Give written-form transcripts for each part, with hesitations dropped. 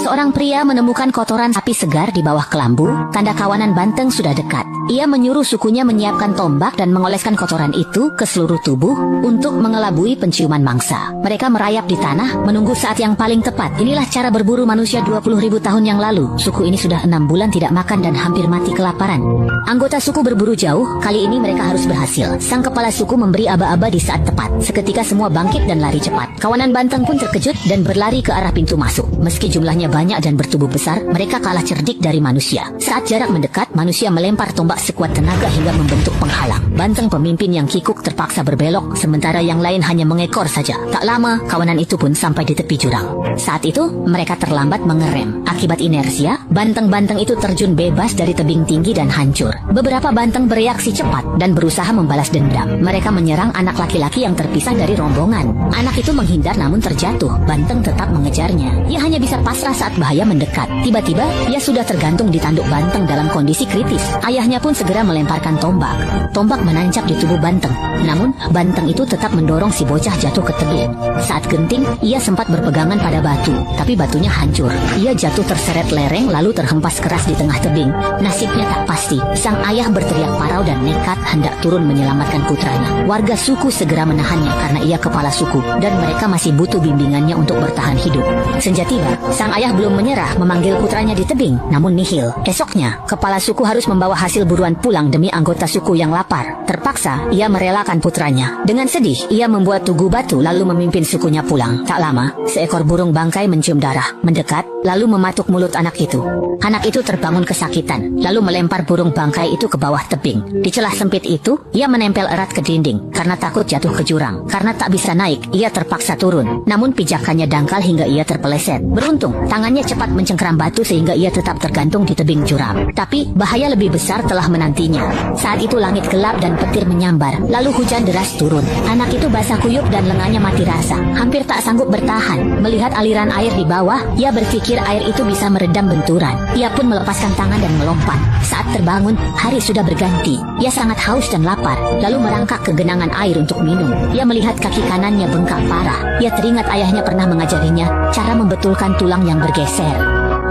Seorang pria menemukan kotoran sapi segar di bawah kelambu, tanda kawanan banteng sudah dekat. Ia menyuruh sukunya menyiapkan tombak dan mengoleskan kotoran itu ke seluruh tubuh untuk mengelabui penciuman mangsa. Mereka merayap di tanah, menunggu saat yang paling tepat. Inilah cara berburu manusia 20.000 tahun yang lalu. Suku ini sudah 6 bulan tidak makan dan hampir mati kelaparan. Anggota suku berburu jauh, kali ini mereka harus berhasil. Sang kepala suku memberi aba-aba di saat tepat. Seketika semua bangkit dan lari cepat. Kawanan banteng pun terkejut dan berlari ke arah pintu masuk. Meski jumlahnya banyak dan bertubuh besar, mereka kalah cerdik dari manusia. Saat jarak mendekat, manusia melempar tombak sekuat tenaga hingga membentuk penghalang. Banteng pemimpin yang kikuk terpaksa berbelok, sementara yang lain hanya mengekor saja. Tak lama, kawanan itu pun sampai di tepi jurang. Saat itu, mereka terlambat mengerem. Akibat inersia, banteng-banteng itu terjun bebas dari tebing tinggi dan hancur. Beberapa banteng bereaksi cepat dan berusaha membalas dendam. Mereka menyerang anak laki-laki yang terpisah dari rombongan. Anak itu menghindar namun terjatuh. Banteng tetap mengejarnya. Ia hanya bisa pasrah saat bahaya mendekat. Tiba-tiba, ia sudah tergantung di tanduk banteng dalam kondisi kritis. Ayahnya pun segera melemparkan tombak. Tombak menancap di tubuh banteng. Namun, banteng itu tetap mendorong si bocah jatuh ke tebing. Saat genting, ia sempat berpegangan pada batu, tapi batunya hancur. Ia jatuh terseret lereng lalu terhempas keras di tengah tebing. Nasibnya tak pasti. Sang ayah berteriak parau dan nekat hendak turun menyelamatkan putranya. Warga suku segera menahannya karena ia kepala suku dan mereka masih butuh bimbingannya untuk bertahan hidup. Senja tiba, sang ayah belum menyerah memanggil putranya di tebing, namun nihil. Esoknya, kepala suku harus membawa hasil buruan pulang demi anggota suku yang lapar. Terpaksa, ia merelakan putranya. Dengan sedih, ia membuat tugu batu lalu memimpin sukunya pulang. Tak lama, seekor burung bangkai mencium darah, mendekat, lalu mematuk mulut anak itu. Anak itu terbangun kesakitan, lalu melempar burung bangkai itu ke bawah tebing. Di celah sempit itu, ia menempel erat ke dinding karena takut jatuh ke jurang. Karena tak bisa naik, ia terpaksa turun. Namun pijakannya dangkal hingga ia terpeleset. Beruntung, tangannya cepat mencengkeram batu sehingga ia tetap tergantung di tebing jurang. Tapi, bahaya lebih besar telah menantinya. Saat itu langit gelap dan petir menyambar, lalu hujan deras turun. Anak itu basah kuyup dan lengannya mati rasa. Hampir tak sanggup bertahan. Melihat aliran air di bawah, ia berpikir air itu bisa meredam benturan. Ia pun melepaskan tangan dan melompat. Saat terbangun, hari sudah berganti. Ia sangat haus dan lapar, lalu merangkak ke genangan air untuk minum. Ia melihat kaki kanannya bengkak parah. Ia teringat ayahnya pernah mengajarinya cara membetulkan tulang yang bergeser.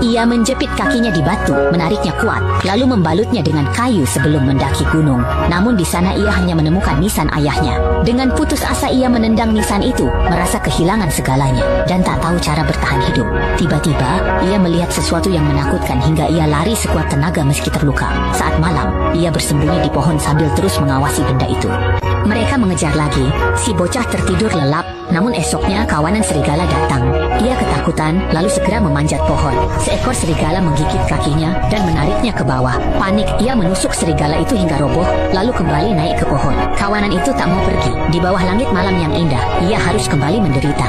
Ia menjepit kakinya di batu, menariknya kuat, lalu membalutnya dengan kayu sebelum mendaki gunung. Namun di sana ia hanya menemukan nisan ayahnya. Dengan putus asa ia menendang nisan itu, merasa kehilangan segalanya, dan tak tahu cara bertahan hidup. Tiba-tiba, ia melihat sesuatu yang menakutkan hingga ia lari sekuat tenaga meski terluka. Saat malam, ia bersembunyi di pohon sambil terus mengawasi benda itu. Mereka mengejar lagi, si bocah tertidur lelap, namun esoknya kawanan serigala datang. Ia ketakutan, lalu segera memanjat pohon. Seekor serigala menggigit kakinya dan menariknya ke bawah. Panik, ia menusuk serigala itu hingga roboh, lalu kembali naik ke pohon. Kawanan itu tak mau pergi. Di bawah langit malam yang indah, ia harus kembali menderita.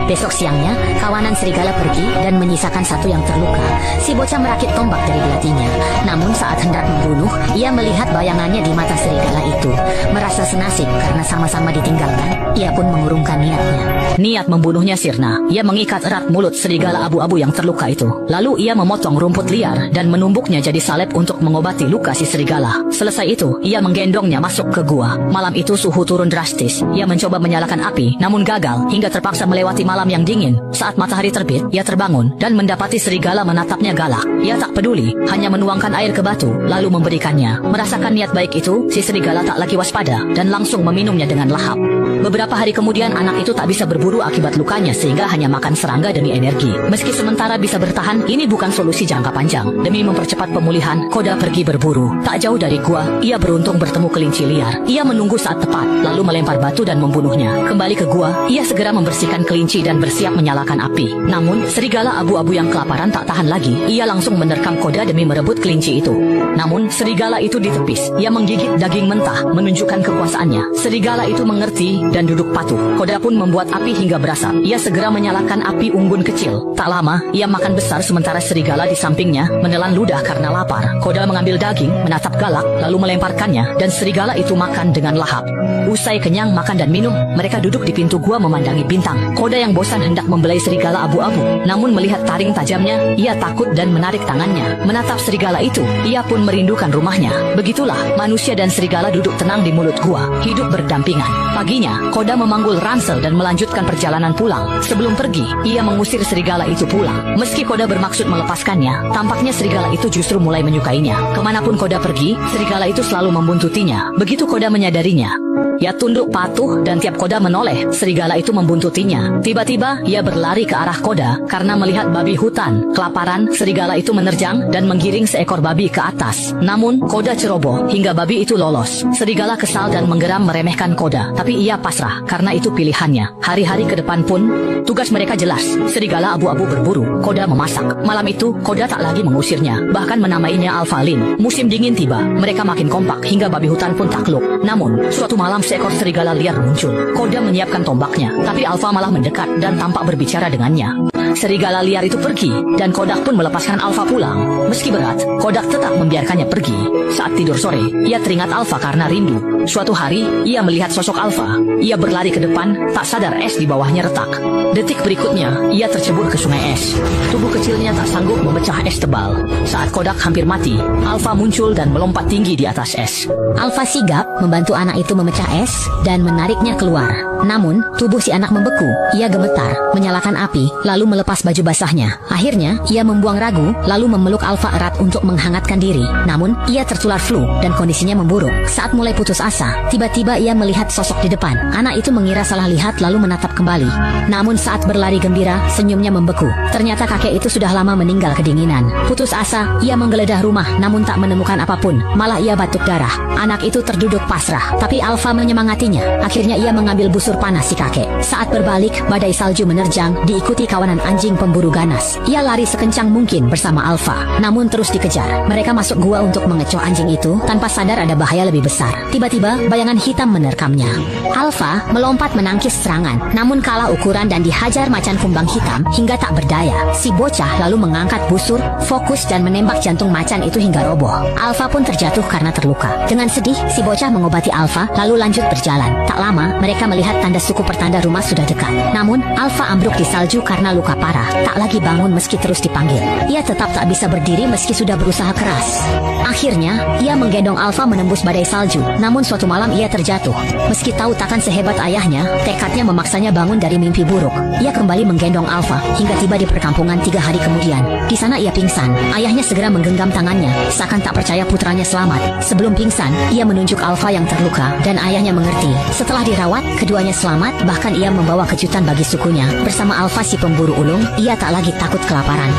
Besok siangnya, kawanan serigala pergi dan menyisakan satu yang terluka. Si bocah merakit tombak dari belatinya. Namun saat hendak membunuh, ia melihat bayangannya di mata serigala itu. Merasa senasib karena sama-sama ditinggalkan, ia pun mengurungkan niatnya. Niat membunuhnya sirna. Ia mengikat erat mulut serigala abu-abu yang terluka itu. Lalu ia memotong rumput liar dan menumbuknya jadi salep untuk mengobati luka si serigala. Selesai itu, ia menggendongnya masuk ke gua. Malam itu suhu turun drastis. Ia mencoba menyalakan api, namun gagal hingga terpaksa melewati malam yang dingin. Saat matahari terbit, ia terbangun dan mendapati serigala menatapnya galak. Ia tak peduli, hanya menuangkan air ke batu, lalu memberikannya. Merasakan niat baik itu, si serigala tak lagi waspada dan langsung meminumnya dengan lahap. Beberapa hari kemudian anak itu tak bisa berburu akibat lukanya sehingga hanya makan serangga demi energi. Meski sementara bisa bertahan, ini bukan solusi jangka panjang. Demi mempercepat pemulihan, Koda pergi berburu. Tak jauh dari gua, ia beruntung bertemu kelinci liar. Ia menunggu saat tepat, lalu melempar batu dan membunuhnya. Kembali ke gua, ia segera membersihkan kelinci dan bersiap menyalakan api. Namun, serigala abu-abu yang kelaparan tak tahan lagi. Ia langsung menerkam Koda demi merebut kelinci itu. Namun, serigala itu ditepis. Ia menggigit daging mentah, menunjukkan kekuasaannya. Serigala itu mengerti dan duduk patuh. Koda pun membuat api hingga berasap. Ia segera menyalakan api unggun kecil. Tak lama, ia makan besar sementara serigala di sampingnya menelan ludah karena lapar. Koda mengambil daging, menatap galak, lalu melemparkannya, dan serigala itu makan dengan lahap. Usai kenyang makan dan minum, mereka duduk di pintu gua memandangi bintang. Koda yang yang bosan hendak membelai serigala abu-abu. Namun melihat taring tajamnya, ia takut dan menarik tangannya. Menatap serigala itu, ia pun merindukan rumahnya. Begitulah, manusia dan serigala duduk tenang di mulut gua, hidup berdampingan. Paginya, Koda memanggul ransel dan melanjutkan perjalanan pulang. Sebelum pergi, ia mengusir serigala itu pulang. Meski Koda bermaksud melepaskannya, tampaknya serigala itu justru mulai menyukainya. Kemanapun Koda pergi, serigala itu selalu membuntutinya. Begitu Koda menyadarinya, ia tunduk patuh dan tiap Koda menoleh, serigala itu membuntutinya. Tiba-tiba, ia berlari ke arah Koda karena melihat babi hutan. Kelaparan, serigala itu menerjang dan menggiring seekor babi ke atas. Namun, Koda ceroboh hingga babi itu lolos. Serigala kesal dan menggeram meremehkan Koda, tapi ia pasrah karena itu pilihannya. Hari-hari ke depan pun, tugas mereka jelas. Serigala abu-abu berburu, Koda memasak. Malam itu, Koda tak lagi mengusirnya, bahkan menamainya Alphalin. Musim dingin tiba, mereka makin kompak hingga babi hutan pun takluk. Namun, suatu malam seekor serigala liar muncul. Koda menyiapkan tombaknya, tapi Alpha malah mendekat dan tampak berbicara dengannya. Serigala liar itu pergi, dan Kodak pun melepaskan Alpha pulang. Meski berat, Kodak tetap membiarkannya pergi. Saat tidur sore, ia teringat Alpha karena rindu. Suatu hari, ia melihat sosok Alpha. Ia berlari ke depan, tak sadar es di bawahnya retak. Detik berikutnya, ia tercebur ke sungai es. Tubuh kecilnya tak sanggup memecah es tebal. Saat Kodak hampir mati, Alpha muncul dan melompat tinggi di atas es. Alpha sigap membantu anak itu memecah es dan menariknya keluar. Namun, tubuh si anak membeku. Ia gemetar, menyalakan api, lalu melepas baju basahnya. Akhirnya, ia membuang ragu, lalu memeluk Alpha erat untuk menghangatkan diri. Namun, ia tertular flu dan kondisinya memburuk. Saat mulai putus asa, tiba-tiba ia melihat sosok di depan. Anak itu mengira salah lihat lalu menatap kembali. Namun saat berlari gembira, senyumnya membeku. Ternyata kakek itu sudah lama meninggal kedinginan. Putus asa, ia menggeledah rumah namun tak menemukan apapun. Malah ia batuk darah. Anak itu terduduk pasrah, tapi Alpha menyemangatinya. Akhirnya ia mengambil busur panas si kakek. Saat berbalik, badai salju menerjang, diikuti kawanan anjing pemburu ganas. Ia lari sekencang mungkin bersama Alpha, namun terus dikejar. Mereka masuk gua untuk mengecoh anjing itu, tanpa sadar ada bahaya lebih besar. Tiba-tiba, bayangan hitam menerkamnya. Alpha melompat menangkis serangan, namun kalah ukuran dan dihajar macan kumbang hitam hingga tak berdaya. Si bocah lalu mengangkat busur, fokus dan menembak jantung macan itu hingga roboh. Alpha pun terjatuh karena terluka. Dengan sedih, si bocah mengobati Alpha, lalu lanjut berjalan. Tak lama, mereka melihat tanda suku pertanda rumah sudah dekat. Namun, Alpha ambruk di salju karena luka parah. Tak lagi bangun meski terus dipanggil. Ia tetap tak bisa berdiri meski sudah berusaha keras. Akhirnya, ia menggendong Alpha menembus badai salju. Namun suatu malam ia terjatuh. Meski tahu takkan sehebat ayahnya, tekadnya memaksanya bangun dari mimpi buruk. Ia kembali menggendong Alpha hingga tiba di perkampungan 3 hari kemudian. Di sana ia pingsan. Ayahnya segera menggenggam tangannya, seakan tak percaya putranya selamat. Sebelum pingsan, ia menunjuk Alpha yang terluka dan ayahnya mengerti. Setelah dirawat, keduanya selamat, bahkan ia membawa kejutan bagi sukunya. Bersama Alpha si pemburu ulung, ia tak lagi takut kelaparan.